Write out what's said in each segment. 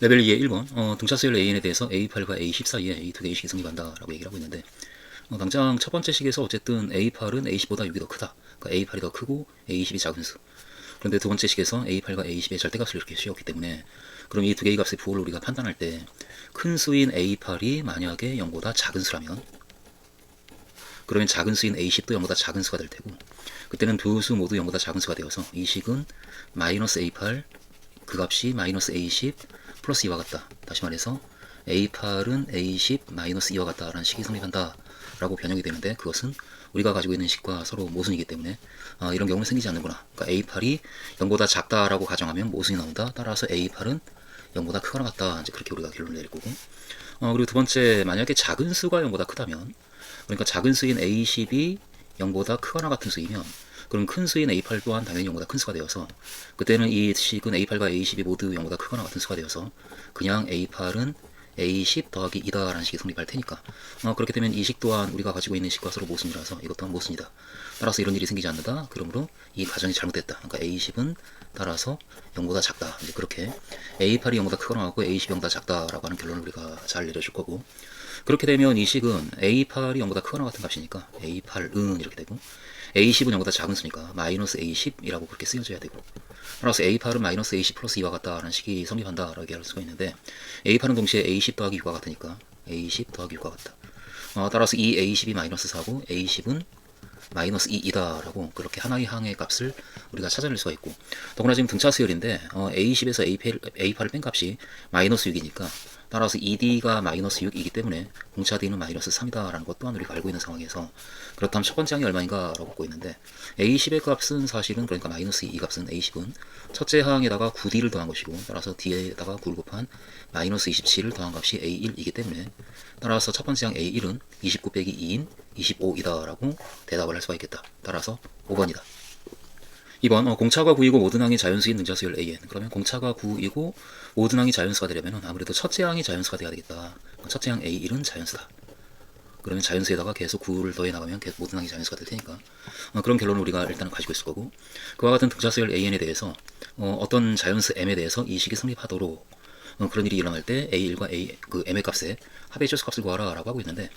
레벨 2의 1번 등차 수열 AN에 대해서 A8과 A10 사이에 이 두 개의 식이 성립한다 라고 얘기를 하고 있는데 당장 첫 번째 식에서 어쨌든 A8은 A10보다 6이 더 크다. 그러니까 A8이 더 크고 A10이 작은 수. 그런데 두 번째 식에서 A8과 A10의 절대값을 이렇게 씌웠기 때문에 그럼 이 두 개의 값의 부호를 우리가 판단할 때 큰 수인 A8이 만약에 0보다 작은 수라면 그러면 작은 수인 A10도 0보다 작은 수가 될 테고 그때는 두 수 모두 0보다 작은 수가 되어서 이 식은 마이너스 A8 그 값이 마이너스 A10 플러스 2와 같다. 다시 말해서 A8은 A10 마이너스 2와 같다라는 식이 성립한다 라고 변형이 되는데 그것은 우리가 가지고 있는 식과 서로 모순이기 때문에 이런 경우는 생기지 않는구나. 그러니까 A8이 0보다 작다라고 가정하면 모순이 나온다. 따라서 A8은 0보다 크거나 같다. 이제 그렇게 우리가 결론을 내릴 거고. 그리고 두 번째, 만약에 작은 수가 0보다 크다면, 그러니까 작은 수인 A10이 0보다 크거나 같은 수이면, 그럼 큰 수인 A8 또한 당연히 0보다 큰 수가 되어서, 그때는 이 식은 A8과 A10이 모두 0보다 크거나 같은 수가 되어서, 그냥 A8은 A10 더하기 2다라는 식이 성립할 테니까 그렇게 되면 이 식 또한 우리가 가지고 있는 식과 서로 모순이라서 이것 또한 모순이다. 따라서 이런 일이 생기지 않는다. 그러므로 이 가정이 잘못됐다. 그러니까 A10은 따라서 0보다 작다. 이제 그렇게 A8이 0보다 크거나 같고 A10이 0보다 작다라고 하는 결론을 우리가 잘 내려줄 거고 그렇게 되면 이 식은 A8이 0보다 크거나 같은 값이니까 A8은 이렇게 되고 A10은 0보다 작은 수니까 마이너스 A10이라고 그렇게 쓰여져야 되고 따라서 A8은 마이너스 A10 플러스 2와 같다라는 식이 성립한다라고 얘기할 수가 있는데 A8은 동시에 A10 더하기 6과 같으니까 A10 더하기 6과 같다. 따라서 이 A10이 마이너스 4고 A10은 마이너스 2이다라고 그렇게 하나의 항의 값을 우리가 찾아낼 수가 있고 더구나 지금 등차 수열인데 A10에서 A8을 뺀 값이 마이너스 6이니까 따라서 2D가 마이너스 6이기 때문에 공차 D는 마이너스 3이다라는 것 또한 우리가 알고 있는 상황에서 그렇다면 첫 번째 항이 얼마인가 라고 묻고 있는데 A10의 값은 사실은 그러니까 마이너스 2 값은 A10은 첫째 항에다가 9D를 더한 것이고 따라서 D에다가 9를 곱한 마이너스 27을 더한 값이 A1이기 때문에 따라서 첫 번째 항 A1은 29 빼기 2인 25이다 라고 대답을 할 수가 있겠다. 따라서 5번이다. 2번 공차가 9이고 모든 항이 자연수인 등차수열 AN 그러면 공차가 9이고 모든 항이 자연수가 되려면 아무래도 첫째 항이 자연수가 돼야 되겠다. 첫째 항 A1은 자연수다. 그러면 자연수에다가 계속 9를 더해 나가면 모든 항이 자연수가 될 테니까 그런 결론을 우리가 일단은 가지고 있을 거고 그와 같은 등차수열 AN에 대해서 어떤 자연수 M에 대해서 이 식이 성립하도록 그런 일이 일어날 때 A1과 그 M의 값에 합의 최소 값을 구하라 라고 하고 있는데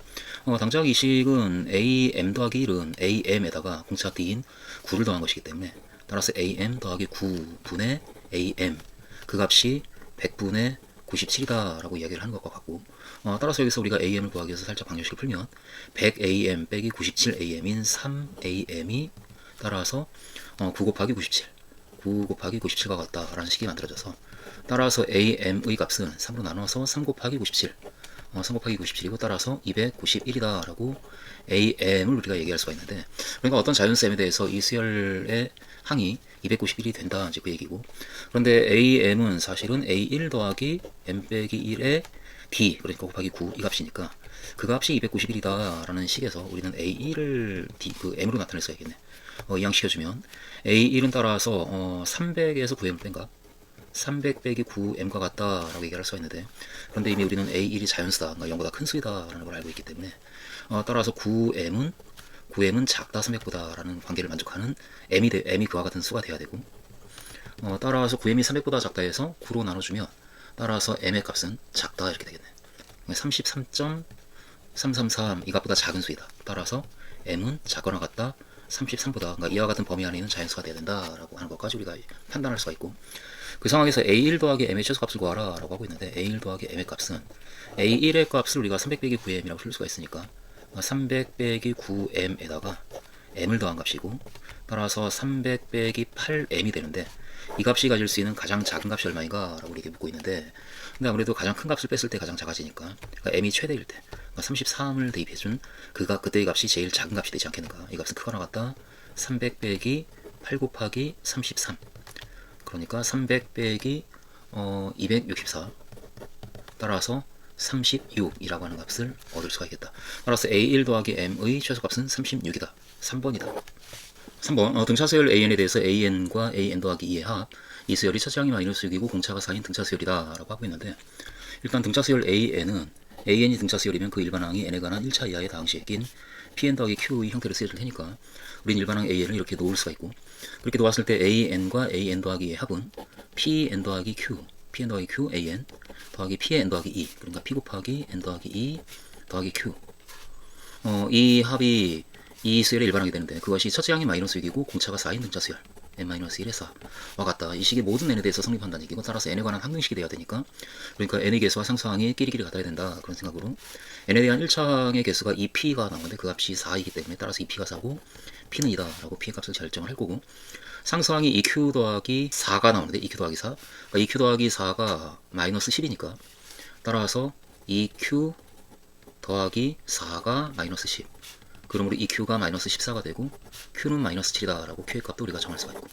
당장 이 식은 AM 더하기 1은 AM에다가 공차 D인 9를 더한 것이기 때문에 따라서 AM 더하기 9분의 AM 그 값이 100분의 97이다 라고 이야기를 하는 것과 같고 따라서 여기서 우리가 AM을 구하기 위해서 살짝 방정식을 풀면 100AM 빼기 97AM인 3AM이 따라서 9 곱하기 97 9 곱하기 97과 같다라는 식이 만들어져서 따라서 AM의 값은 3으로 나눠서 3 곱하기 97 3 곱하기 97이고 따라서 291이다 라고 AM을 우리가 얘기할 수가 있는데 그러니까 어떤 자연수 M에 대해서 이 수열의 항이 291이 된다 이제 그 얘기고 그런데 AM은 사실은 A1 더하기 M 빼기 1의 D 그러니까 곱하기 9 이 값이니까 그 값이 291이다 라는 식에서 우리는 A1을 그 M으로 나타낼 수가 있겠네. 이항시켜주면 A1은 따라서 300에서 9M을 뺀 값 300 빼기 9m과 같다라고 얘기할 수가 있는데 그런데 이미 우리는 A1이 자연수다, 그러니까 0보다 큰 수이다라는 걸 알고 있기 때문에 따라서 9m은 작다 300보다 라는 관계를 만족하는 m이 그와 같은 수가 돼야 되고 따라서 9m이 300보다 작다 해서 9로 나눠주면 따라서 m의 값은 작다 이렇게 되겠네. 33.333 이 값보다 작은 수이다. 따라서 m은 작거나 같다 33보다 그러니까 이와 같은 범위 안에 있는 자연수가 돼야 된다라고 하는 것까지 우리가 판단할 수가 있고 그 상황에서 A1 더하기 M의 최소값을 구하라 라고 하고 있는데 A1 더하기 M의 값은 A1의 값을 우리가 300 빼기 9M이라고 쓸 수가 있으니까 300 빼기 9M에다가 M을 더한 값이고 따라서 300 빼기 8M이 되는데 이 값이 가질 수 있는 가장 작은 값이 얼마인가 라고 이렇게 묻고 있는데 근데 아무래도 가장 큰 값을 뺐을 때 가장 작아지니까 그러니까 M이 최대일 때 그러니까 33을 대입해준 그때의 값이 제일 작은 값이 되지 않겠는가. 이 값은 크거나 같다 300 빼기 8 곱하기 33 그러니까 300 빼기 264 따라서 36이라고 하는 값을 얻을 수가 있겠다. 따라서 A1 더하기 M의 최소값은 36이다. 3번이다. 3번 등차 수열 AN에 대해서 AN과 AN 더하기 2의 합 이 수열이 첫째 항이 마이너스 6이고 공차가 4인 등차 수열이다 라고 하고 있는데 일단 등차 수열 AN은 AN이 등차 수열이면 그 일반항이 N에 관한 1차 이하의 다항식에 낀 PN 더하기 Q의 형태로 쓰여질 테니까 우린 일반항 AN을 이렇게 놓을 수가 있고 그렇게 놓았을 때 AN과 AN 더하기의 합은 PN 더하기 Q, PN 더하기 Q, AN 더하기 P의 N 더하기 E, 그러니까 P 곱하기 N 더하기 E 더하기 Q. 이 합이 이 수열에 일반하게 되는데 그것이 첫째 항이 마이너스 6이고 공차가 4인 등차 수열 n-1의 4와 같다. 이 식의 모든 n에 대해서 성립한다는 얘기고, 따라서 n에 관한 항등식이 돼야 되니까, 그러니까 n의 개수와 상수항이 끼리끼리 같아야 된다, 그런 생각으로 n에 대한 1차항의 개수가 2p가 나오는데 그 값이 4이기 때문에 따라서 2p가 4고 p는 2다 라고 p의 값을 결정을 할 거고, 상수항이 2q 더하기 4가 나오는데 2q 더하기 4, 그러니까 2q 더하기 4가 마이너스 10이니까 따라서 2q 더하기 4가 마이너스 10, 그러므로 EQ가 마이너스 14가 되고 Q는 마이너스 7이다 라고 Q의 값도 우리가 정할 수가 있고,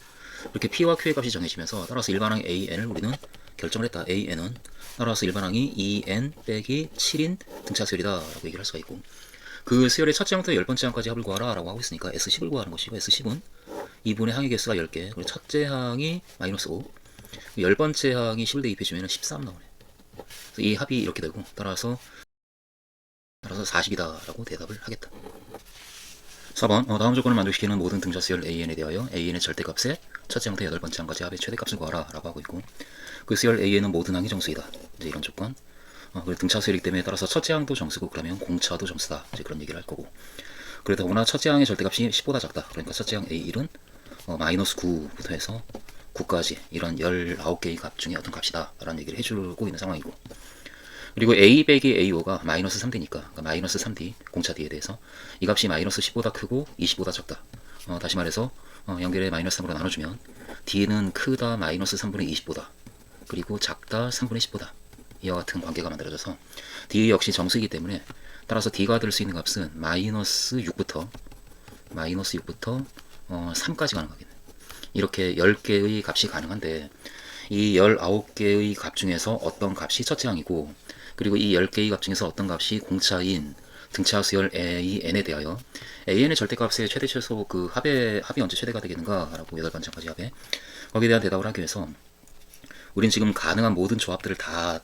이렇게 P와 Q의 값이 정해지면서 따라서 일반항 AN을 우리는 결정을 했다. AN은 따라서 일반항이 2N 빼기 7인 등차 수열이다 라고 얘기를 할 수가 있고, 그 수열의 첫째 항부터 10번째 항까지 합을 구하라 라고 하고 있으니까 S10을 구하는 것이고, S10은 2분의 항의 개수가 10개, 그리고 첫째 항이 마이너스 5, 10번째 항이 10을 대입해주면 13 나오네. 그래서 이 합이 이렇게 되고, 따라서 40이다 라고 대답을 하겠다. 4번, 다음 조건을 만족시키는 모든 등차 수열 AN에 대하여 AN의 절대값에 첫째 항부터 8번째 항까지 합의 최대값을 구하라 라고 하고 있고, 그 수열 AN은 모든 항이 정수이다, 이제 이런 조건. 그리고 등차 수열이기 때문에 따라서 첫째 항도 정수고 그러면 공차도 정수다, 이제 그런 얘기를 할 거고, 그러다 보나 첫째 항의 절대값이 10보다 작다, 그러니까 첫째 항 A1은 마이너스 9부터 해서 9까지 이런 19개의 값 중에 어떤 값이다 라는 얘기를 해주고 있는 상황이고, 그리고 A 빼기 A5가 마이너스 3D니까, 그러니까 마이너스 3D, 공차 D에 대해서 이 값이 마이너스 10보다 크고 20보다 적다. 다시 말해서 연결에 마이너스 3으로 나눠주면 D는 크다 마이너스 3분의 20보다, 그리고 작다 3분의 10보다, 이와 같은 관계가 만들어져서 D 역시 정수이기 때문에 따라서 D가 될 수 있는 값은 마이너스 6부터 3까지 가능하겠네. 이렇게 10개의 값이 가능한데, 이 19개의 값 중에서 어떤 값이 첫째 항이고, 그리고 이 10개의 값 중에서 어떤 값이 공차인 등차 수열 AN에 대하여 AN의 절대값의 최대 최소 그 합이 언제 최대가 되겠는가 라고 8번째까지 합에, 거기에 대한 대답을 하기 위해서 우린 지금 가능한 모든 조합들을 다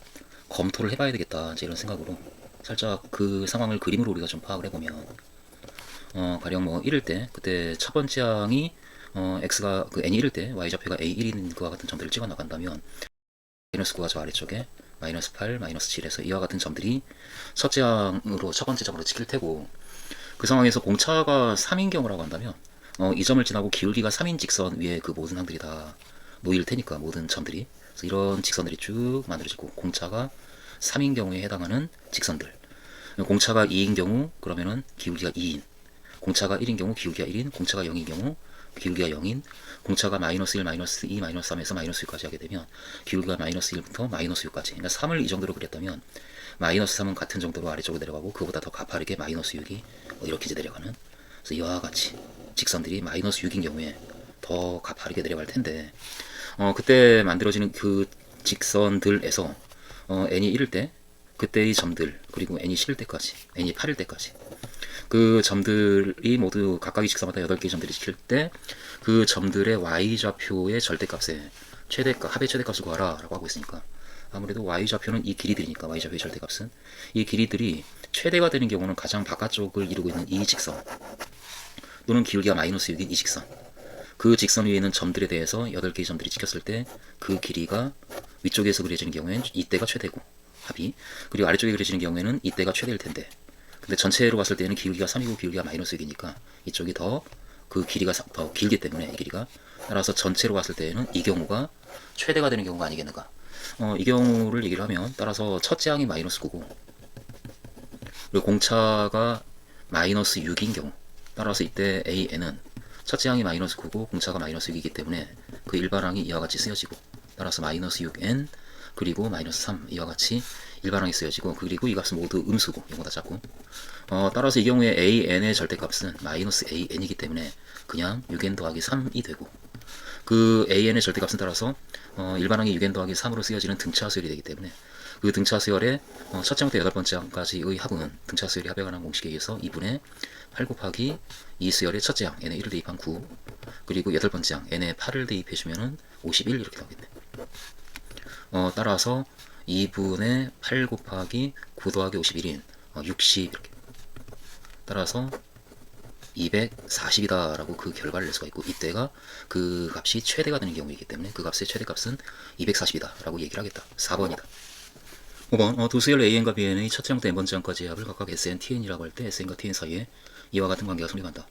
검토를 해봐야 되겠다, 이제 이런 생각으로 살짝 그 상황을 그림으로 우리가 좀 파악을 해보면, 가령 뭐 1일 때 그때 첫 번째 항이 x가 그 n이 1일 때 y좌표가 a1인 그와 같은 점들을 찍어 나간다면 마이너스 9가 저 아래쪽에 마이너스 8, 마이너스 7에서 이와 같은 점들이 첫째 항으로 첫 번째 점으로 찍힐 테고, 그 상황에서 공차가 3인 경우라고 한다면 이 점을 지나고 기울기가 3인 직선 위에 그 모든 항들이 다 놓일 테니까, 모든 점들이, 그래서 이런 직선들이 쭉 만들어지고, 공차가 3인 경우에 해당하는 직선들, 공차가 2인 경우 그러면은 기울기가 2인, 공차가 1인 경우 기울기가 1인, 공차가 0인 경우 기울기가 0인, 공차가 마이너스 1, 마이너스 2, 마이너스 3에서 마이너스 6까지 하게 되면 기울기가 마이너스 1부터 마이너스 6까지, 그러니까 3을 이 정도로 그렸다면 마이너스 3은 같은 정도로 아래쪽으로 내려가고 그보다 더 가파르게 마이너스 6이 이렇게 이제 내려가는, 그래서 이와 같이 직선들이 마이너스 6인 경우에 더 가파르게 내려갈 텐데, 그때 만들어지는 그 직선들에서 n이 1일 때 그때의 점들, 그리고 n이 10일 때까지, n이 8일 때까지 그 점들이 모두 각각의 직선마다 8개의 점들이 찍힐 때 그 점들의 y좌표의 절대값에 합의 최대값을 구하라 라고 하고 있으니까, 아무래도 y좌표는 이 길이들이니까 y좌표의 절대값은 이 길이들이 최대가 되는 경우는 가장 바깥쪽을 이루고 있는 이 직선, 또는 기울기가 마이너스 6인 이 직선, 그 직선 위에 있는 점들에 대해서 8개의 점들이 찍혔을 때 그 길이가 위쪽에서 그려지는 경우에는 이때가 최대고 합이, 그리고 아래쪽에 그려지는 경우에는 이때가 최대일 텐데, 근데 전체로 봤을 때는 기울기가 3이고 기울기가 마이너스 6이니까 이쪽이 더 그 길이가 더 길기 때문에 이 길이가, 따라서 전체로 봤을 때는 이 경우가 최대가 되는 경우가 아니겠는가. 이 경우를 얘기를 하면, 따라서 첫째 항이 마이너스 9고 그리고 공차가 마이너스 6인 경우, 따라서 이때 AN은 첫째 항이 마이너스 9고 공차가 마이너스 6이기 때문에 그 일반항이 이와 같이 쓰여지고, 따라서 마이너스 6n 그리고 마이너스 3 이와 같이 일반항이 쓰여지고, 그리고 이 값은 모두 음수고 이거보다 작고, 따라서 이 경우에 AN의 절대값은 마이너스 AN이기 때문에 그냥 6n 더하기 3이 되고, 그 AN의 절대값은 따라서 일반항이 6n 더하기 3으로 쓰여지는 등차 수열이 되기 때문에 그 등차 수열의 첫째 항부터 8번째 항까지의 합은 등차 수열이 합에 관한 공식에 의해서 2분의 8 곱하기 이 수열의 첫째 항 n에 1을 대입한 9, 그리고 8번째 항 n에 8을 대입해주면 51 이렇게 나오겠네. 따라서 2분의 8 곱하기 9 더하기 51인 60 이렇게, 따라서 240이다 라고 그 결과를 낼 수가 있고, 이때가 그 값이 최대가 되는 경우이기 때문에 그 값의 최대값은 240이다 라고 얘기를 하겠다. 4번이다. 5번 두 수열 AN과 BN의 첫째 항부터 n번째 항까지 합을 각각 SN, TN이라고 할 때 SN과 TN 사이에 이와 같은 관계가 성립한다.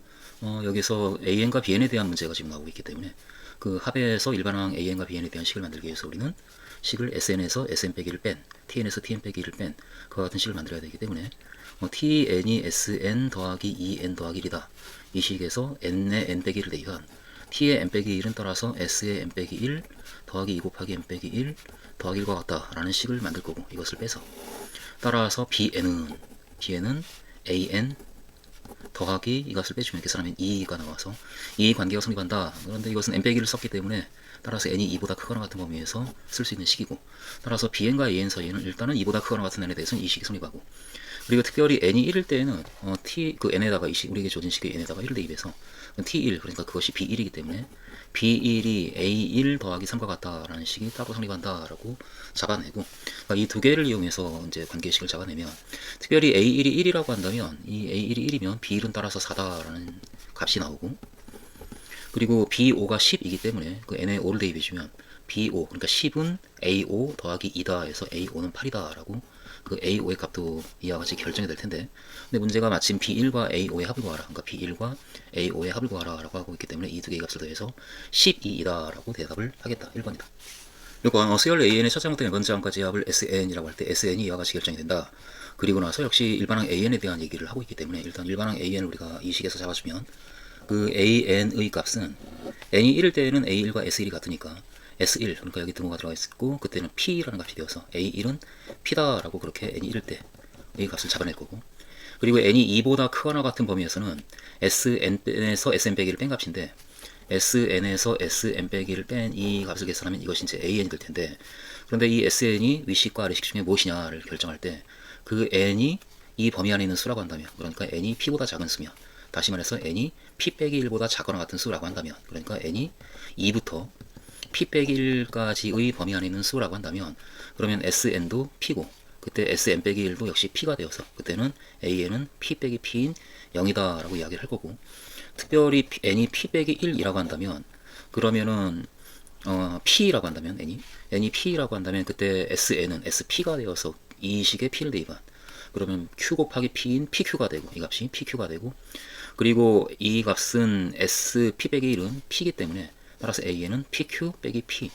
여기서 AN과 BN에 대한 문제가 지금 나오고 있기 때문에 그 합에서 일반항 AN과 BN에 대한 식을 만들기 위해서 우리는 식을 SN에서 SN 빼기를 뺀, TN에서 TN 빼기를 뺀 그와 같은 식을 만들어야 되기 때문에 TN이 SN 더하기 2N 더하기 1이다. 이 식에서 N의 N 빼기 1을 대입한 T의 N 빼기 1은 따라서 S의 N 빼기 1 더하기 2 곱하기 N 빼기 1 더하기 1과 같다 라는 식을 만들 거고, 이것을 빼서 따라서 BN은 AN 더하기 이것을 빼주면 계산하면 2가 나와서 이 관계가 성립한다. 그런데 이것은 n 빼기를 썼기 때문에 따라서 n이 2보다 크거나 같은 범위에서 쓸 수 있는 식이고, 따라서 bn과 an 사이에는 일단은 2보다 크거나 같은 n에 대해서는 이 식이 성립하고, 그리고 특별히 n이 1일 때에는 그 n에다가 이 식, 우리에게 줘진 식의 n에다가 1을 대입해서 t1, 그러니까 그것이 b1이기 때문에 b1이 a1 더하기 3과 같다라는 식이 따로 성립한다라고 잡아내고, 그러니까 이 두 개를 이용해서 이제 관계식을 잡아내면, 특별히 a1이 1이라고 한다면 이 a1이 1이면 b1은 따라서 4다라는 값이 나오고, 그리고 b5가 10이기 때문에 그 n에 5를 대입해주면 b5, 그러니까 10은 a5 더하기 2다 해서 a5는 8이다 라고 그 a5의 값도 이와 같이 결정이 될 텐데, 근데 문제가 마침 b1과 a5의 합을 구하라, 그러니까 b1과 a5의 합을 구하라 라고 하고 있기 때문에 이 두 개의 값을 더해서 12이다 라고 대답을 하겠다. 1번이다. 6번 수열 AN의 첫째 항부터 n번째 항까지 합을 SN이라고 할 때 SN이 이와 같이 결정이 된다. 그리고 나서 역시 일반항 AN에 대한 얘기를 하고 있기 때문에 일단 일반항 AN을 우리가 이 식에서 잡아주면 그 AN의 값은 n이 1일 때에는 A1과 S1이 같으니까 S1, 그러니까 여기 등호가 들어가 있고 그때는 P라는 값이 되어서 A1은 P다라고 그렇게 n이 1일 때의 값을 잡아낼 거고, 그리고 n이 2보다 크거나 같은 범위에서는 SN에서 SN 빼기를 뺀 값인데 SN에서 SN 빼기를 뺀 이 값을 계산하면 이것이 이제 AN이 될 텐데, 그런데 이 SN이 위식과 아래식 중에 무엇이냐를 결정할 때 그 n이 이 범위 안에 있는 수라고 한다면, 그러니까 n이 P보다 작은 수며, 다시 말해서 n이 P 빼기 1보다 작거나 같은 수라고 한다면, 그러니까 n이 2부터 P 빼기 1까지의 범위 안에 있는 수라고 한다면, 그러면 SN도 P고 그때 SN 빼기 1도 역시 P가 되어서 그때는 AN은 P 빼기 P인 0이다 라고 이야기를 할 거고, 특별히 n이 P 빼기 1이라고 한다면 그러면은 P라고 한다면 n이 P라고 한다면 그때 SN은 SP가 되어서 이 식의 P를 대입한, 그러면 Q 곱하기 P인 PQ가 되고 이 값이 PQ가 되고, 그리고 이 값은 SP 빼기 1은 P이기 때문에 따라서 AN은 PQ 빼기 P,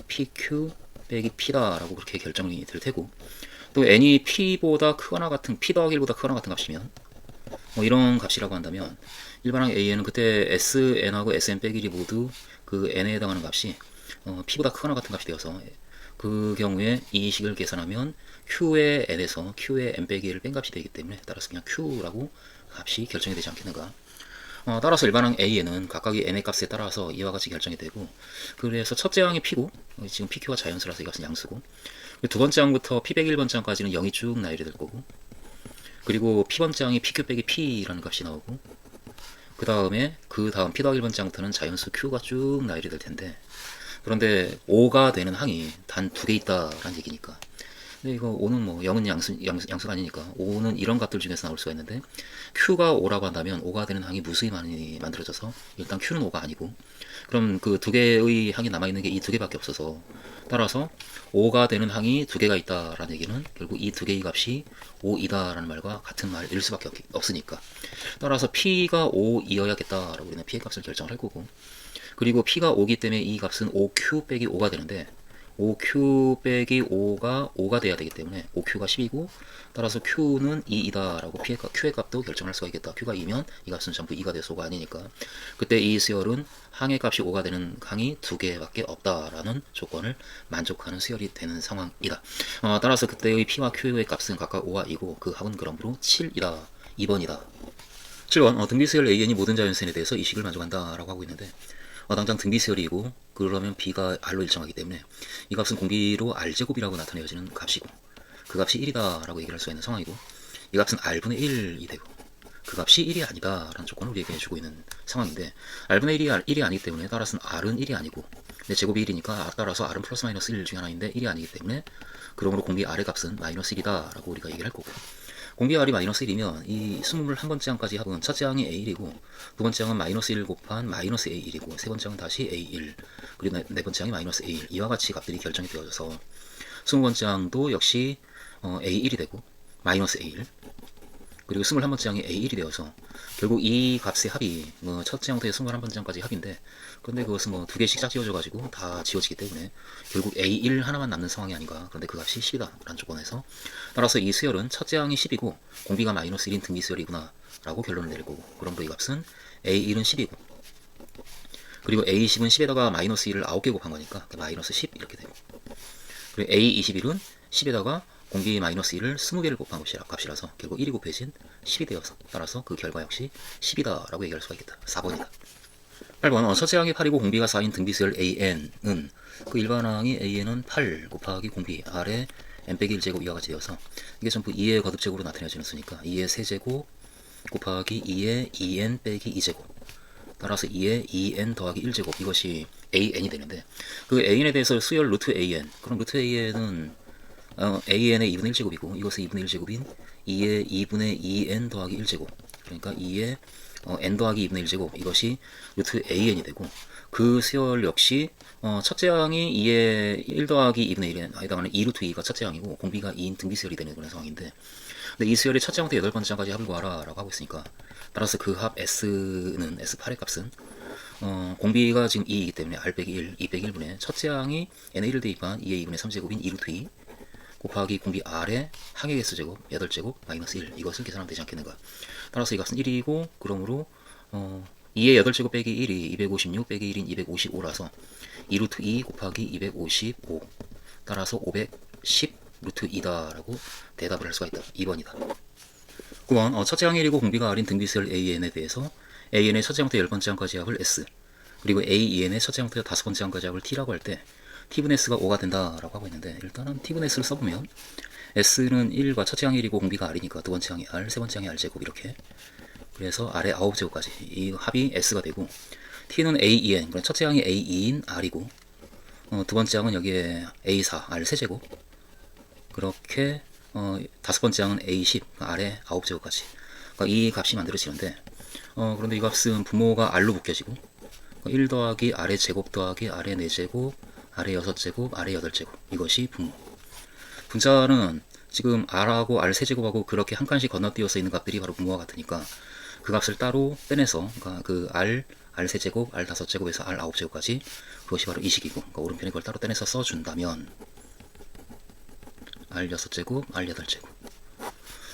PQ 빼기 P다 라고 그렇게 결정이 될 테고, 또 n이 P보다 크거나 같은 P 더하기 1보다 크거나 같은 값이면 이런 값이라고 한다면 일반항 AN은 그때 SN하고 SN 빼기 1이 모두 그 n에 해당하는 값이 P보다 크거나 같은 값이 되어서 그 경우에 이 식을 계산하면 Q의 n에서 Q의 n 빼기 1을 뺀 값이 되기 때문에 따라서 그냥 Q라고 값이 결정이 되지 않겠는가. 따라서 일반항 A에는 각각의 n의 값에 따라서 이와 같이 결정이 되고, 그래서 첫째 항이 P고 지금 PQ가 자연수라서 이것은 양수고, 두 번째 항부터 P 빼기 1번째 항까지는 0이 쭉 나열이 될 거고, 그리고 P번째 항이 PQ 빼기 P라는 값이 나오고, 그 다음에 그 다음 P 더하기 1번째 항부터는 자연수 Q가 쭉 나열이 될 텐데, 그런데 5가 되는 항이 단 2개 있다라는 얘기니까, 근데 이거 5는 뭐 0은 양수가 아니니까 5는 이런 값들 중에서 나올 수가 있는데, Q가 5라고 한다면 5가 되는 항이 무수히 많이 만들어져서 일단 Q는 5가 아니고, 그럼 그 두 개의 항이 남아있는 게 이 두 개밖에 없어서, 따라서 5가 되는 항이 두 개가 있다라는 얘기는 결국 이 두 개의 값이 5이다라는 말과 같은 말일 수밖에 없으니까, 따라서 P가 5이어야겠다라고 우리는 P의 값을 결정을 할 거고, 그리고 P가 5기 때문에 이 값은 5Q 빼기 5가 되는데 5Q 빼기 5가 돼야 되기 때문에 5Q가 10이고, 따라서 Q는 2이다 라고 Q의 값도 결정할 수가 있겠다. Q가 2면 이 값은 전부 2가 돼서 5가 아니니까, 그때 이 수열은 항의 값이 5가 되는 항이 2개밖에 없다라는 조건을 만족하는 수열이 되는 상황이다. 따라서 그때의 P와 Q의 값은 각각 5와 2고 그 합은 그러므로 7이다. 2번이다. 7번 등비수열 AN이 모든 자연수에 대해서 이 식을 만족한다 라고 하고 있는데, 당장 등비수열이고 그러면 B가 R로 일정하기 때문에 이 값은 공비로 R제곱이라고 나타내어지는 값이고, 그 값이 1이다 라고 얘기를 할 수가 있는 상황이고, 이 값은 R분의 1이 되고 그 값이 1이 아니다 라는 조건을 우리에게 해주고 있는 상황인데, R분의 1이 아니기 때문에 따라서는 R은 1이 아니고, 근데 제곱이 1이니까 따라서 R은 플러스 마이너스 1 중에 하나인데 1이 아니기 때문에 그러므로 공비 R의 값은 마이너스 1이다 라고 우리가 얘기를 할 거고, 공비 R이 마이너스 1이면 이 수문물 한 번째 항까지 합은 첫째 항이 A1이고 두 번째 항은 마이너스 1 곱한 마이너스 A1이고 세 번째 항은 다시 A1, 그리고 네 번째 항이 마이너스 A1, 이와 같이 값들이 결정이 되어져서 20번째 항도 역시 A1이 되고 마이너스 A1 그리고 21번째 항이 A1이 되어서 결국 이 값의 합이 뭐 첫째 형태의 21번째까지 합인데 그런데 그것은 뭐 두 개씩 짝지어져 가지고 다 지워지기 때문에 결국 A1 하나만 남는 상황이 아닌가. 그런데 그 값이 10이다 라는 조건에서 따라서 이 수열은 첫째 항이 10이고 공비가 마이너스 1인 등비 수열이구나 라고 결론을 내릴 거고 그러므로 이 값은 A1은 10이고 그리고 A20은 10에다가 마이너스 1을 9개 곱한 거니까 마이너스 10 이렇게 되고 그리고 A21은 10에다가 공비 마이너스 1을 20개를 곱한 값이라서 결국 1이 곱해진 10이 되어서 따라서 그 결과 역시 10이다 라고 얘기할 수가 있겠다. 4번이다. 8번 첫째 항이 8이고 공비가 4인 등비수열 AN은 그 일반항이 AN은 8 곱하기 공비 R에 n 빼기 1제곱 이와 같이 되어서 이게 전부 2의 거듭제곱으로 나타내지는 수니까 2의 세제곱 곱하기 2의 2n 빼기 2제곱 따라서 2의 2n 더하기 1제곱 이것이 AN이 되는데 그 AN에 대해서 수열 루트 AN 그럼 루트 AN은 AN의 2분의 1제곱이고 이것은 2분의 1제곱인 2의 2분의 2n 더하기 1제곱 그러니까 2의 n 더하기 2분의 1제곱 이것이 루트 AN이 되고 그 수열 역시 첫째 항이 2의 1 더하기 2분의 1에 해당하는 2 루트 2가 첫째 항이고 공비가 2인 등비수열이 되는 그런 상황인데 근데 이 수열이 첫째 항부터 8번째 항까지 합을 구하라 라고 하고 있으니까 따라서 그 합 S는 S8의 값은 공비가 지금 2이기 때문에 R 빼기 1, 2 빼기 1분의 첫째 항이 n의 1을 대입한 2의 2분의 3제곱인 2 루트 2 곱하기 공비 R의 항의 개수제곱 8제곱 마이너스 1 이것을 계산하면 되지 않겠는가. 따라서 이 값은 1이고 그러므로 2의 8제곱 빼기 1이 256 빼기 1인 255라서 2 루트 2 곱하기 255 따라서 510 루트 2다 라고 대답을 할 수가 있다. 2번이다. 9번 첫째 항이 1이고 공비가 R인 등비수열 AN에 대해서 AN의 첫째 항부터 10번째 항까지 합을 S 그리고 AEN의 첫째 항부터 5번째 항까지 합을 T라고 할 때 T분의 S가 5가 된다라고 하고 있는데 일단은 T분의 S를 써보면 S는 1과 첫째 항이 1이고 공비가 R이니까 두 번째 항이 R, 세 번째 항이 R제곱 이렇게 그래서 R의 9제곱까지 이 합이 S가 되고 T는 AEN 그럼 첫째 항이 A2인 R이고 두 번째 항은 여기에 A4 R 세제곱 그렇게 다섯 번째 항은 A10 R의 9제곱까지 그러니까 이 값이 만들어지는데 그런데 이 값은 분모가 R로 묶여지고 1 더하기 R의 제곱 더하기 R의 4제곱 R의 6제곱 R의 8제곱 이것이 분모 분자는 지금 R하고 R 세제곱하고 그렇게 한 칸씩 건너뛰어서 있는 값들이 바로 분모와 같으니까 그 값을 따로 빼내서 그러니까 그 R 세제곱 R 5제곱에서 R 9제곱까지 그것이 바로 이 식이고 그러니까 오른편에 그걸 따로 떼내서 써준다면 R 6제곱 R 8제곱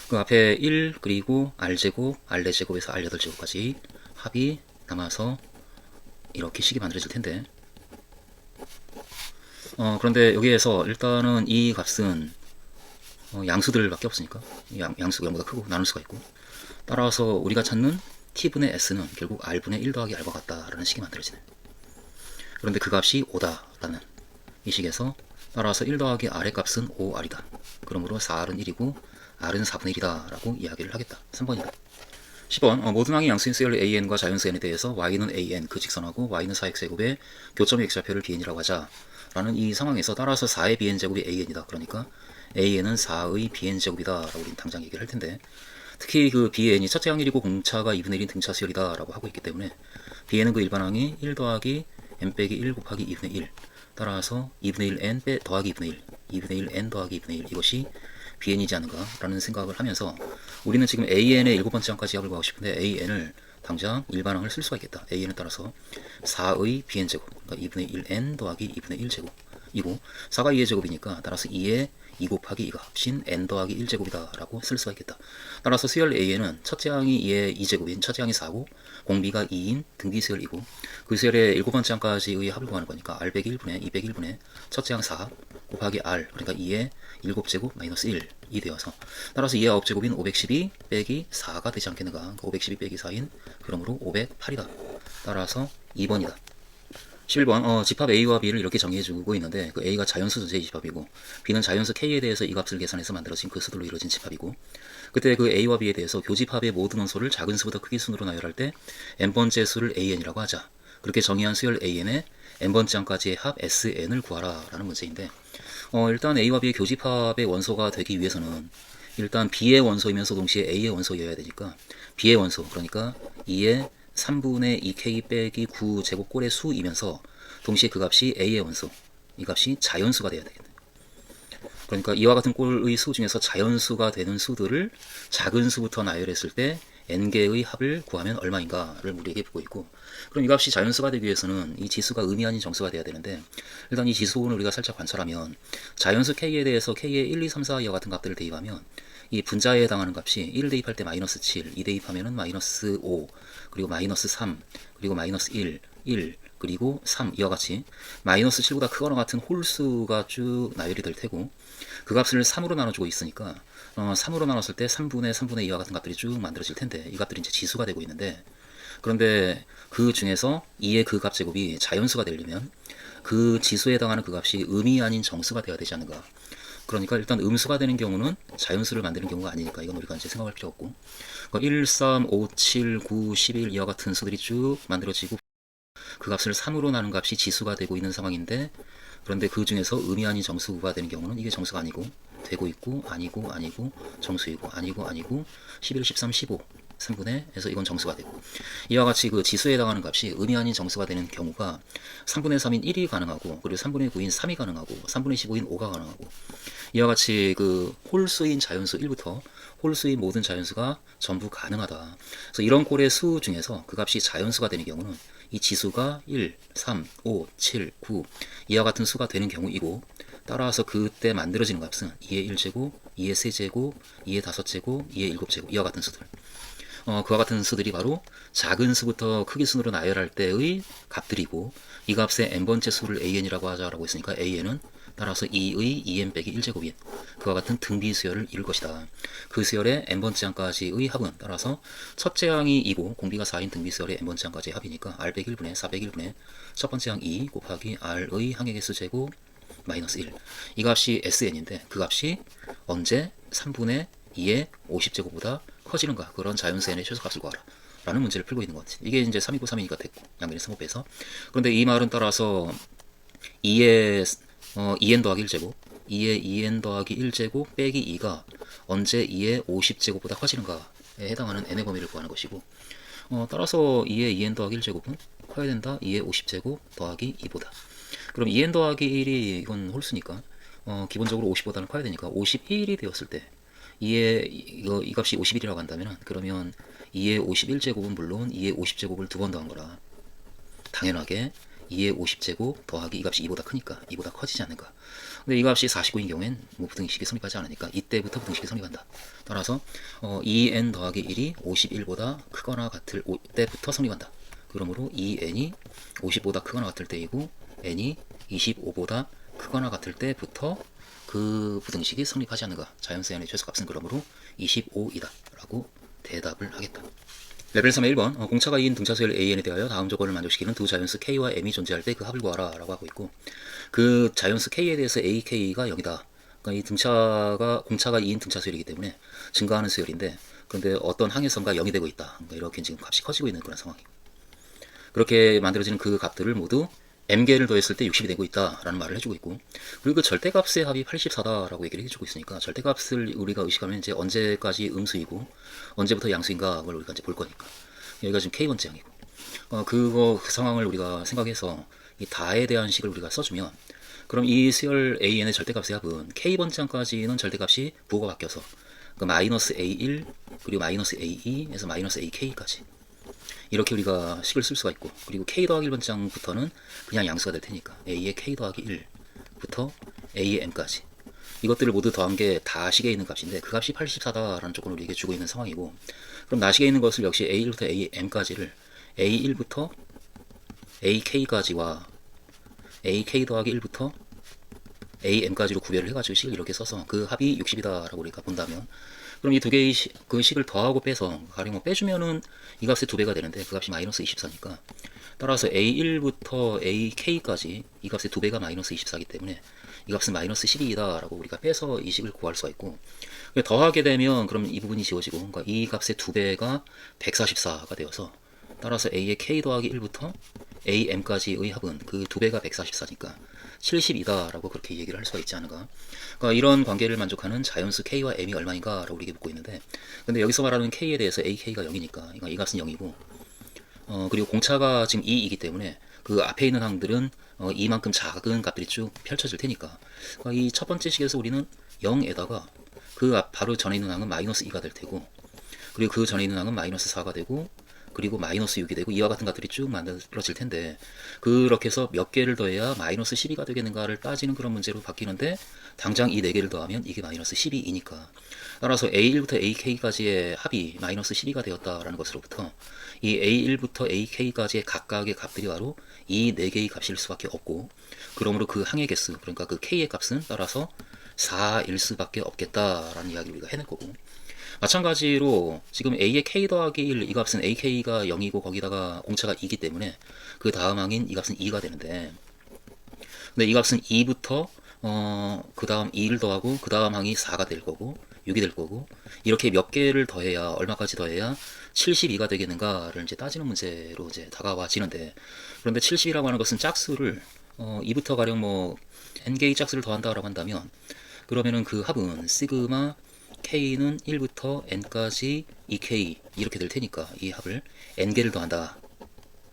그 앞에 1 그리고 R제곱 R 4제곱에서 R 8제곱까지 합이 남아서 이렇게 식이 만들어질 텐데 그런데 여기에서 일단은 이 값은 양수들밖에 없으니까 양수가 0보다 크고 나눌 수가 있고 따라서 우리가 찾는 T분의 S는 결국 R분의 1 더하기 R과 같다라는 식이 만들어지네. 그런데 그 값이 5다라는 이 식에서 따라서 1 더하기 R의 값은 5R이다. 그러므로 4R은 1이고 R은 4분의 1이다 라고 이야기를 하겠다. 3번이다. 10번 모든 항의 양수인 수열 AN과 자연수 N에 대해서 Y는 AN 그 직선하고 Y는 4X제곱의 교점의 X좌표를 BN이라고 하자 라는 이 상황에서 따라서 4의 BN제곱이 AN이다. 그러니까 AN은 4의 BN제곱이다 라고 우리는 당장 얘기를 할 텐데 특히 그 BN이 첫째 항일이고 공차가 2분의 1인 등차 수열이다 라고 하고 있기 때문에 BN은 그 일반항이 1 더하기 n 빼기 1 곱하기 2분의 1 따라서 2분의 1 n 더하기 2분의 1 2분의 1 n 더하기 2분의 1 이것이 BN이지 않은가 라는 생각을 하면서 우리는 지금 AN의 7번째 항까지 합을 구하고 싶은데 AN을 당장 일반항을 쓸 수가 있겠다. AN을 따라서 4의 BN제곱 그러니까 2분의 1n 더하기 2분의 1제곱 이고 4가 2의 제곱이니까 따라서 2의 2 곱하기 2가 신 n 더하기 1제곱이다 라고 쓸 수가 있겠다. 따라서 수열 AN은 첫째 항이 2의 2제곱인 첫째 항이 4고 공비가 2인 등비 수열이고 그 수열의 7번째 항까지의 합을 구하는 거니까 R 빼기 1분의 2 빼기 1분의 첫째 항 4 곱하기 R 그러니까 2의 7제곱 마이너스 1이 되어서 따라서 2의 9제곱인 512 빼기 4가 되지 않겠는가. 그러니까 512 빼기 4인 그러므로 508이다. 따라서 2번이다. 11번 집합 A와 B를 이렇게 정의해주고 있는데 그 A가 자연수 전체의 집합이고 B는 자연수 K에 대해서 이 값을 계산해서 만들어진 그 수들로 이루어진 집합이고 그때 그 A와 B에 대해서 교집합의 모든 원소를 작은 수보다 크기 순으로 나열할 때 n번째 수를 AN이라고 하자. 그렇게 정의한 수열 AN의 n번째 항까지의 합 SN을 구하라 라는 문제인데 일단 A와 B의 교집합의 원소가 되기 위해서는 일단 B의 원소이면서 동시에 A의 원소여야 되니까 B의 원소 그러니까 2의 3분의 2K 빼기 9 제곱꼴의 수이면서 동시에 그 값이 A의 원소 이 값이 자연수가 돼야 되겠네. 그러니까 이와 같은 꼴의 수 중에서 자연수가 되는 수들을 작은 수부터 나열했을 때 n개의 합을 구하면 얼마인가를 우리에게 보고 있고, 그럼 이 값이 자연수가 되기 위해서는 이 지수가 의미 아닌 정수가 돼야 되는데, 일단 이 지수를 우리가 살짝 관찰하면 자연수 k에 대해서 k의 1, 2, 3, 4 이와 같은 값들을 대입하면 이 분자에 해당하는 값이 1을 대입할 때 마이너스 7, 2 대입하면은 마이너스 5, 그리고 마이너스 3, 그리고 마이너스 1, 1, 그리고 3 이와 같이 마이너스 7보다 크거나 같은 홀수가 쭉 나열이 될 테고, 그 값을 3으로 나눠주고 있으니까 3으로 나눴을 때 3분의 3분의 2와 같은 값들이 쭉 만들어질 텐데, 이 값들이 이제 지수가 되고 있는데, 그런데 그 중에서 2의 그 값 제곱이 자연수가 되려면 그 지수에 해당하는 그 값이 음이 아닌 정수가 되어야 되지 않는가. 그러니까 일단 음수가 되는 경우는 자연수를 만드는 경우가 아니니까 이건 우리가 이제 생각할 필요 없고, 그러니까 1, 3, 5, 7, 9, 11 이와 같은 수들이 쭉 만들어지고 그 값을 3으로 나눈 값이 지수가 되고 있는 상황인데, 그런데 그 중에서 음이 아닌 정수가 되는 경우는 이게 정수가 아니고 되고 있고, 아니고 아니고 정수이고, 아니고 아니고 11, 13, 15 3분의 해서 이건 정수가 되고, 이와 같이 그 지수에 해당하는 값이 음이 아닌 정수가 되는 경우가 3분의 3인 1이 가능하고, 그리고 3분의 9인 3이 가능하고, 3분의 15인 5가 가능하고, 이와 같이 그 홀수인 자연수 1부터 홀수인 모든 자연수가 전부 가능하다. 그래서 이런 꼴의 수 중에서 그 값이 자연수가 되는 경우는 이 지수가 1, 3, 5, 7, 9 이와 같은 수가 되는 경우이고, 따라서 그때 만들어지는 값은 2의 1제곱, 2의 세제곱, 2의 5제곱, 2의 7제곱 이와 같은 수들, 그와 같은 수들이 바로 작은 수부터 크기 순으로 나열할 때의 값들이고, 이 값의 n번째 수를 an이라고 하자라고 했으니까 an은 따라서 2의 2n 빼기 1제곱인 그와 같은 등비 수열을 이룰 것이다. 그 수열의 n번째 항까지의 합은 따라서 첫째 항이 2고 공비가 4인 등비 수열의 n번째 항까지의 합이니까 r 빼기 1분의 4 빼기 1분의 첫 번째 항 2 곱하기 r의 항의 개수 제곱 마이너스 1. 이 값이 sn인데 그 값이 언제 3분의 2의 50제곱보다 커지는가, 그런 자연수 n의 최소값을 구하라 라는 문제를 풀고 있는 것 같아요. 이게 이제 3이고 3이니까 됐고, 양변의 3곱해서. 그런데 이 말은 따라서 2의 2n 더하기 1제곱, 2의 2n 더하기 1제곱 빼기 2가 언제 2의 50제곱보다 커지는가에 해당하는 n의 범위를 구하는 것이고, 따라서 2의 2n 더하기 1제곱은 커야 된다 2의 50제곱 더하기 2보다. 그럼 2n 더하기 1이 이건 홀수니까 기본적으로 50보다는 커야 되니까 51이 되었을 때 이 값이 51이라고 한다면, 그러면 2의 51제곱은 물론 2의 50제곱을 두 번 더한 거라 당연하게 2의 50제곱 더하기 이 값이 2보다 크니까 2보다 커지지 않는가. 근데 이 값이 49인 경우엔 뭐 부등식이 성립하지 않으니까 이때부터 부등식이 성립한다. 따라서 2n 더하기 1이 51보다 크거나 같을 때부터 성립한다. 그러므로 2n이 50보다 크거나 같을 때이고 n이 25보다 크거나 같을 때부터 그 부등식이 성립하지 않는가. 자연수 n의 최소값은 그러므로 25이다 라고 대답을 하겠다. 레벨 3의 1번, 공차가 2인 등차수열 an에 대하여 다음 조건을 만족시키는 두 자연수 k와 m이 존재할 때 그 합을 구하라 라고 하고 있고, 그 자연수 k에 대해서 ak가 0이다. 그러니까 이 공차가 2인 등차수열이기 때문에 증가하는 수열인데, 그런데 어떤 항해선과 0이 되고 있다. 그러니까 이렇게 지금 값이 커지고 있는 그런 상황이고, 그렇게 만들어지는 그 값들을 모두 m개를 더했을 때 60이 되고 있다라는 말을 해주고 있고, 그리고 그 절대값의 합이 84다라고 얘기를 해주고 있으니까 절대값을 우리가 의식하면 이제 언제까지 음수이고 언제부터 양수인가 그걸 우리가 이제 볼 거니까, 여기가 지금 k번째 항이고, 그 상황을 우리가 생각해서 이 다에 대한 식을 우리가 써주면, 그럼 이 수열 an의 절대값의 합은 k번째 항까지는 절대값이 부호가 바뀌어서 그 마이너스 a1 그리고 마이너스 a2에서 마이너스 ak까지 이렇게 우리가 식을 쓸 수가 있고, 그리고 k 더하기 1번장부터는 그냥 양수가 될 테니까 a의 k 더하기 1부터 a의 m까지 이것들을 모두 더한 게 다식에 있는 값인데, 그 값이 84다라는 조건을 우리에게 주고 있는 상황이고, 그럼 나식에 있는 것을 역시 a1부터 am까지를 a1부터 ak까지와 ak 더하기 1부터 am까지로 구별을 해가지고 식을 이렇게 써서 그 합이 60이다라고 우리가 본다면, 그럼 이 두 개의 그 식을 더하고 빼서 가령 뭐 빼주면은 이 값의 2배가 되는데 그 값이 마이너스 24니까, 따라서 a1부터 ak까지 이 값의 2배가 마이너스 24이기 때문에 이 값은 마이너스 12이다 라고 우리가 빼서 이 식을 구할 수가 있고, 더하게 되면 그럼 이 부분이 지워지고, 그러니까 이 값의 2배가 144가 되어서 따라서 a의 k 더하기 1부터 am까지의 합은 그 2배가 144니까 70이다 라고 그렇게 얘기를 할 수가 있지 않은가. 그러니까 이런 관계를 만족하는 자연수 k와 m이 얼마인가 라고 우리가 묻고 있는데, 근데 여기서 말하는 k에 대해서 ak가 0이니까 그러니까 이 값은 0이고, 그리고 공차가 지금 2이기 때문에 그 앞에 있는 항들은 이만큼 작은 값들이 쭉 펼쳐질 테니까 이 첫 번째 식에서 우리는 0에다가 그 바로 전에 있는 항은 마이너스 2가 될 테고, 그리고 그 전에 있는 항은 마이너스 4가 되고, 그리고 마이너스 6이 되고, 이와 같은 것들이 쭉 만들어질 텐데, 그렇게 해서 몇 개를 더해야 마이너스 12가 되겠는가를 따지는 그런 문제로 바뀌는데, 당장 이 4개를 더하면 이게 마이너스 12이니까, 따라서 A1부터 AK까지의 합이 마이너스 12가 되었다라는 것으로부터 이 A1부터 AK까지의 각각의 값들이 바로 이 4개의 값일 수밖에 없고, 그러므로 그 항의 개수, 그러니까 그 K의 값은 따라서 4일 수밖에 없겠다라는 이야기를 우리가 해낼 거고, 마찬가지로 지금 A의 K 더하기 1, 이 값은 AK가 0이고 거기다가 공차가 2이기 때문에 그 다음 항인 이 값은 2가 되는데, 근데 이 값은 2부터 그 다음 2를 더하고 그 다음 항이 4가 될 거고 6이 될 거고, 이렇게 몇 개를 더해야, 얼마까지 더해야 72가 되겠는가를 이제 따지는 문제로 이제 다가와지는데, 그런데 70이라고 하는 것은 짝수를 2부터 가령 뭐 n개의 짝수를 더한다라고 한다면, 그러면은 그 합은 시그마 k는 1부터 n까지 2k 이렇게 될 테니까, 이 합을 n개를 더한다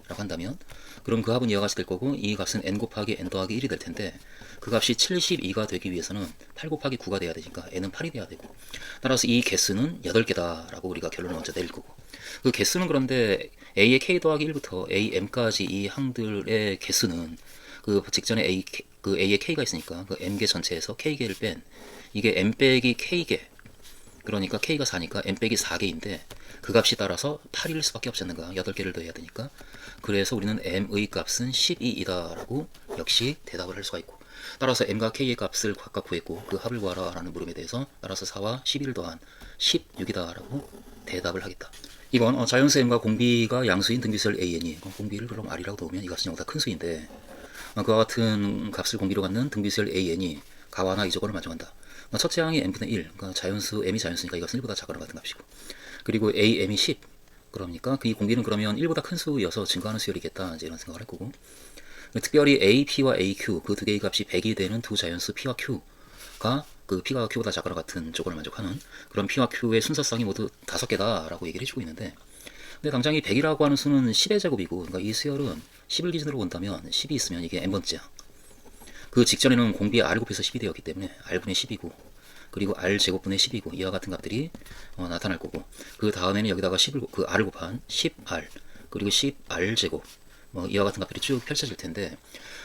라고 한다면, 그럼 그 합은 이와 같이 될 거고, 이 값은 n 곱하기 n 더하기 1이 될 텐데, 그 값이 72가 되기 위해서는 8 곱하기 9가 돼야 되니까 n은 8이 돼야 되고, 따라서 이 개수는 8개다 라고 우리가 결론을 먼저 내릴 거고, 그 개수는 그런데 a의 k 더하기 1부터 am까지 이 항들의 개수는 그 직전에 그 a의 k가 있으니까 그 m개 전체에서 k개를 뺀 이게 m 빼기 k개, 그러니까 k가 4니까 m 빼기 4개인데 그 값이 따라서 8일 수밖에 없지 않는가, 8개를 더해야 되니까. 그래서 우리는 m의 값은 12이다 라고 역시 대답을 할 수가 있고, 따라서 m과 k의 값을 각각 구했고 그 합을 구하라 라는 물음에 대해서 따라서 4와 11을 더한 16이다 라고 대답을 하겠다. 이건 자연수 m과 공비가 양수인 등비수열 an이, 공비를 그럼 r이라고 넣으면 이 값은 영다 큰 수인데, 그와 같은 값을 공비로 갖는 등비수열 an이 가와나 이조건을 만족한다. 첫째 항이 m분의 1, 그러니까 자연수 m이 자연수니까 이것은 1보다 작거나 같은 값이고, 그리고 am이 10, 그러니까 그 공비는 그러면 1보다 큰 수여서 증가하는 수열이겠다, 이제 이런 생각을 할 거고, 특별히 ap와 aq 그 두 개의 값이 100이 되는 두 자연수 p와 q가 그 p가 q보다 작거나 같은 조건을 만족하는 그런 p와 q의 순서쌍이 모두 5개다 라고 얘기를 해주고 있는데, 근데 당장 이 100이라고 하는 수는 10의 제곱이고, 그러니까 이 수열은 10을 기준으로 본다면 10이 있으면 이게 n번째야. 그 직전에는 공비의 r 곱해서 10이 되었기 때문에 r분의 10이고, 그리고 r 제곱분의 10이고, 이와 같은 값들이 나타날 거고, 그 다음에는 여기다가 10을 그 r을 곱한 10r, 그리고 10r 제곱, 이와 같은 값들이 쭉 펼쳐질 텐데,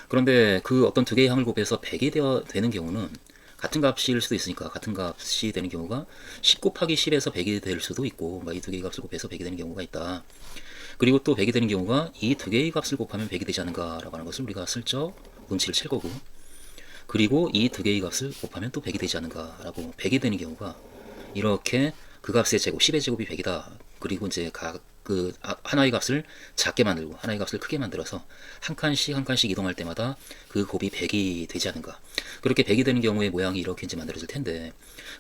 그런데 그 어떤 두 개의 항을 곱해서 100이 되는 경우는 같은 값일 수도 있으니까, 같은 값이 되는 경우가 10 곱하기 10에서 100이 될 수도 있고, 이 두 개의 값을 곱해서 100이 되는 경우가 있다. 그리고 또 100이 되는 경우가 이 두 개의 값을 곱하면 100이 되지 않은가라고 하는 것을 우리가 슬쩍 눈치를 챌 거고, 그리고 이 두 개의 값을 곱하면 또 100이 되지 않은가라고, 100이 되는 경우가 이렇게 그 값의 제곱, 10의 제곱이 100이다. 그리고 이제 하나의 값을 작게 만들고 하나의 값을 크게 만들어서 한 칸씩 한 칸씩 이동할 때마다 그 곱이 100이 되지 않은가. 그렇게 100이 되는 경우에 모양이 이렇게 이제 만들어질 텐데,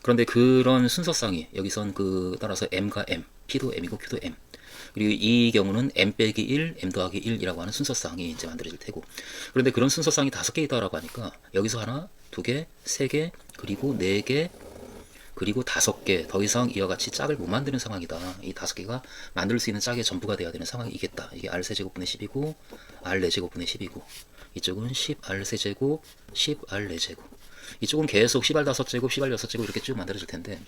그런데 그런 순서쌍이 여기선 따라서 m과 m, p도 m이고 q도 m, 그리고 이 경우는 m 빼기 1, m 더하기 1이라고 하는 순서쌍이 이제 만들어질 테고, 그런데 그런 순서쌍이 5개 있다라고 하니까 여기서 하나, 2개, 3개, 그리고 4개, 그리고 5개, 더 이상 이와 같이 짝을 못 만드는 상황이다. 이 5개가 만들 수 있는 짝의 전부가 돼야 되는 상황이겠다. 이게 r 세제곱분의 10이고 r 4제곱분의 10이고, 이쪽은 10r 세제곱, 10r 4제곱, 이쪽은 계속 10r 5제곱, 10r 6제곱 이렇게 쭉 만들어질 텐데,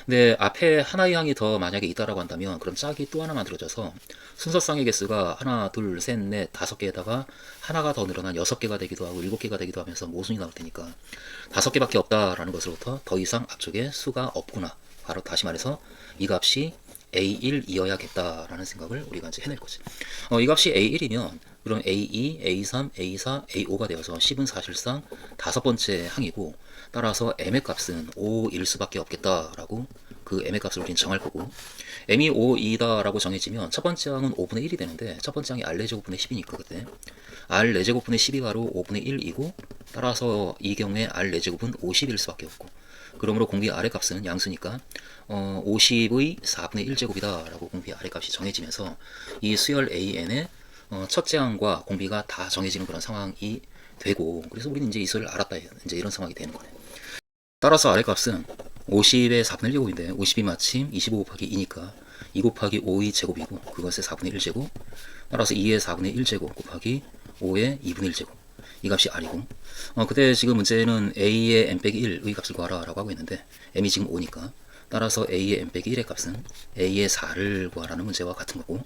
근데 앞에 하나의 항이 더 만약에 있다라고 한다면 그럼 짝이 또 하나 만들어져서 순서쌍의 개수가 하나, 둘, 셋, 넷, 5개에다가 하나가 더 늘어난 6개가 되기도 하고 7개가 되기도 하면서 모순이 나올 테니까 5개밖에 없다라는 것으로부터 더 이상 앞쪽에 수가 없구나, 바로 다시 말해서 이 값이 A1이어야겠다라는 생각을 우리가 이제 해낼 거지. 이 값이 A1이면 그럼 A2, A3, A4, A5가 되어서 10은 사실상 5번째 항이고, 따라서 m의 값은 5일 수밖에 없겠다라고 그 m의 값을 우리는 정할 거고, m이 5이다라고 정해지면 첫 번째 항은 5분의 1이 되는데, 첫 번째 항이 r4제곱분의 10이니까 그때 r4제곱분의 10이 바로 5분의 1이고, 따라서 이 경우에 r4제곱은 50일 수밖에 없고, 그러므로 공비 r의 값은 양수니까 50의 4분의 1제곱이다 라고 공비 r의 값이 정해지면서 이 수열 an의 첫째 항과 공비가 다 정해지는 그런 상황이 되고, 그래서 우리는 이제 이 수를 알았다, 이제 이런 상황이 되는 거네. 따라서 r의 값은 50의 4분의 1제곱인데 50이 마침 25 곱하기 2니까 2 곱하기 5의 제곱이고, 그것의 4분의 1제곱, 따라서 2의 4분의 1제곱 곱하기 5의 2분의 1제곱. 이 값이 r이고, 그때 지금 문제는 a의 n-1의 값을 구하라 라고 하고 있는데 m이 지금 5니까 따라서 a의 n-1의 값은 a의 4를 구하라는 문제와 같은 거고,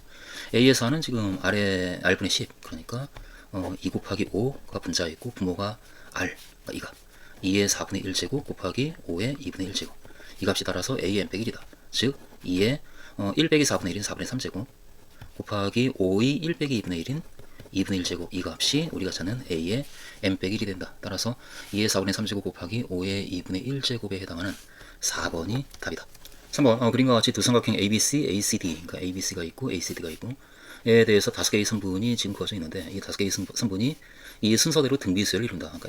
a의 4는 지금 r의 r분의 10, 그러니까 2 곱하기 5가 분자에 있고 부모가 r, 이 값 2의 4분의 1제곱 곱하기 5의 2분의 1제곱, 이 값이 따라서 a의 n-1이다. 즉 2의 1 빼기 4분의 1인 4분의 3제곱 곱하기 5의 1 빼기 2분의 1인 2분의 1제곱, 이 값이 우리가 찾는 a의 n-1이 된다. 따라서 2의 4분의 3제곱 곱하기 5의 2분의 1제곱에 해당하는 4번이 답이다. 3번 그림과 같이 두 삼각형 ABC, ACD, 그러니까 ABC가 있고 ACD가 있고 에 대해서 5개의 선분이 지금 그어져 있는데 이 5개의 선분이 이 순서대로 등비수열을 이룬다. 그러니까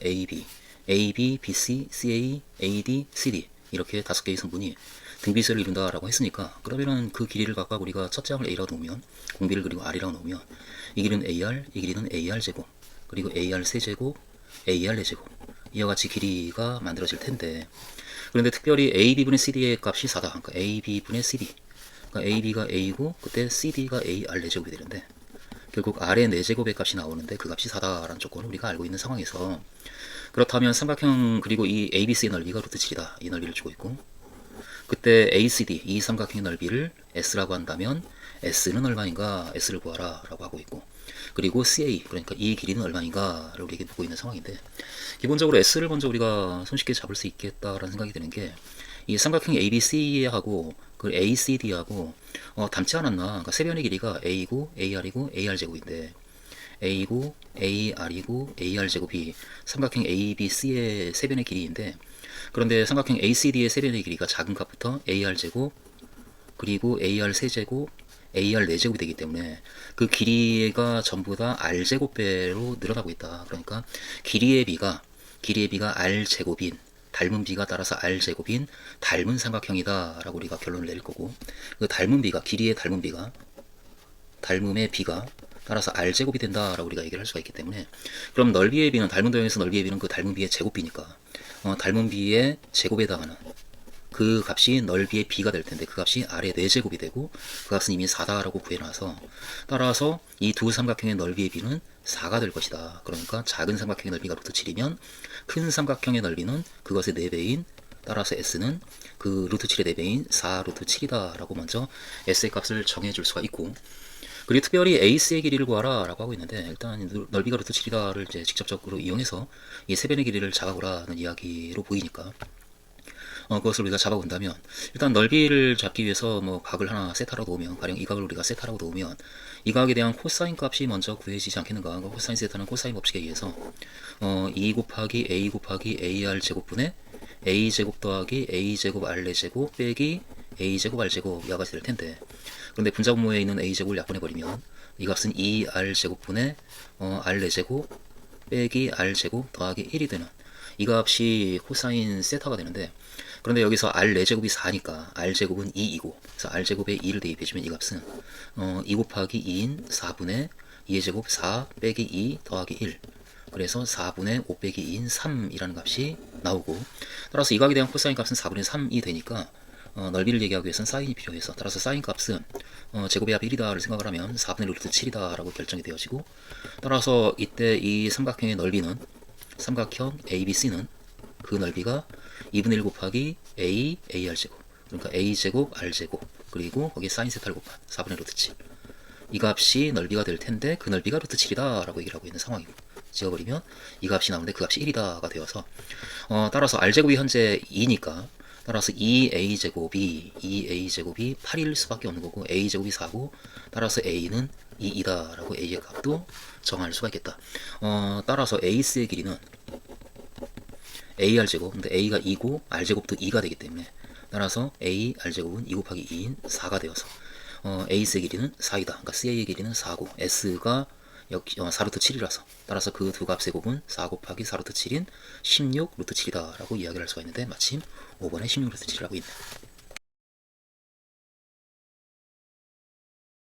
AB, BC, CA, AD, CD 이렇게 5개의 선분이 등비수열을 이룬다라고 했으니까, 그러면은 그 길이를 각각 우리가 첫째 항을 A라고 놓으면, 공비를 그리고 R이라고 놓으면 이 길이는 AR, 이 길이는 AR 제곱, 그리고 AR 세제곱, AR 4제곱, 이와 같이 길이가 만들어질 텐데, 그런데 특별히 AB분의 CD의 값이 4다. 그러니까 AB분의 CD, 그러니까 AB가 A고 그때 CD가 AR 4제곱이 되는데, 결국 R의 4제곱의 값이 나오는데 그 값이 4다라는 조건을 우리가 알고 있는 상황에서, 그렇다면 삼각형 그리고 이 ABC의 넓이가 루트 7이다. 이 넓이를 주고 있고, 그때 ACD, 이 삼각형의 넓이를 S라고 한다면 S는 얼마인가 S를 구하라 라고 하고 있고, 그리고 CA, 그러니까 이 길이는 얼마인가를 우리에게 묻고 있는 상황인데, 기본적으로 S를 먼저 우리가 손쉽게 잡을 수 있겠다라는 생각이 드는 게, 이 삼각형 ABC하고 그 ACD하고 닮지 않았나. 그러니까 세변의 길이가 A고 AR이고 AR제곱인데, A고 AR이고 AR제곱이 삼각형 ABC의 세변의 길이인데, 그런데 삼각형 ACD의 세변의 길이가 작은 값부터 AR제곱 그리고 AR 세제곱 AR 4제곱이 되기 때문에 그 길이가 전부 다 R제곱배로 늘어나고 있다. 그러니까 길이의 비가 R제곱인, 닮은 비가 따라서 R제곱인 닮은 삼각형이다 라고 우리가 결론을 내릴 거고, 그 닮은 비가, 길이의 닮은 비가, 닮음의 비가 따라서 R제곱이 된다 라고 우리가 얘기를 할 수가 있기 때문에, 그럼 넓이의 비는, 닮은 도형에서 넓이의 비는 그 닮은 비의 제곱비니까 닮은 비의 제곱에 해당하는 그 값이 넓이의 b가 될 텐데, 그 값이 r의 4제곱이 되고 그 값은 이미 4다라고 구해놔서, 따라서 이 두 삼각형의 넓이의 b는 4가 될 것이다. 그러니까 작은 삼각형의 넓이가 루트 7이면 큰 삼각형의 넓이는 그것의 4배인, 따라서 s는 그 루트 7의 4배인 4 루트 7이다 라고 먼저 s의 값을 정해줄 수가 있고, 그리고 특별히 AC의 길이를 구하라 라고 하고 있는데, 일단 넓이가 루트 7이다를 이제 직접적으로 이용해서 이 세변의 길이를 잡아보라는 이야기로 보이니까, 그것을 우리가 잡아본다면, 일단 넓이를 잡기 위해서 뭐 각을 하나 세타라고 놓으면, 가령 이 각을 우리가 세타라고 놓으면 이 각에 대한 코사인 값이 먼저 구해지지 않겠는가. 코사인 세타는 코사인 법칙에 의해서 2 곱하기 A 곱하기 AR 제곱분의 A 제곱 더하기 A 제곱 R 4제곱 빼기 A 제곱 R 제곱 이하가 될 텐데, 그런데 분자분모에 있는 A 제곱을 약분해버리면 이 값은 2R 제곱분의 R 4제곱 빼기 R 제곱 더하기 1이 되는, 이 값이 코사인 세타가 되는데, 그런데 여기서 R 4제곱이 4니까 R제곱은 2이고, 그래서 R제곱에 2를 대입해주면 이 값은 2 곱하기 2인 4분의 2의 제곱 4 빼기 2 더하기 1, 그래서 4분의 5 빼기 2인 3이라는 값이 나오고, 따라서 이 각에 대한 코사인 값은 4분의 3이 되니까 넓이를 얘기하기 위해서는 사인이 필요해서, 따라서 사인 값은 제곱의 합 1이다를 생각을 하면 4분의 루트 7이다 라고 결정이 되어지고, 따라서 이때 이 삼각형의 넓이는, 삼각형 ABC는 그 넓이가 2분의 1 곱하기 A, AR제곱, 그러니까 A제곱, R제곱, 그리고 거기에 사인 세타를 곱한 4분의 루트 7, 이 값이 넓이가 될 텐데 그 넓이가 루트 7이다 라고 얘기를 하고 있는 상황이고, 지워버리면 이 값이 나오는데 그 값이 1이다가 되어서, 따라서 R제곱이 현재 2니까 따라서 2A제곱이 8일 수밖에 없는 거고, A제곱이 4고, 따라서 A는 2이다 라고 A의 값도 정할 수가 있겠다. 따라서 AC의 길이는 AR제곱, 근데 A가 2고 R제곱도 2가 되기 때문에, 따라서 A, R제곱은 2 곱하기 2인 4가 되어서 AC의 길이는 4이다. 그러니까 CA의 길이는 4고 S가 4루트 7이라서, 따라서 그 두 값의 곱은 4 곱하기 4루트 7인 16루트 7이다 라고 이야기를 할 수가 있는데, 마침 5번에 16루트 7이라고 있네.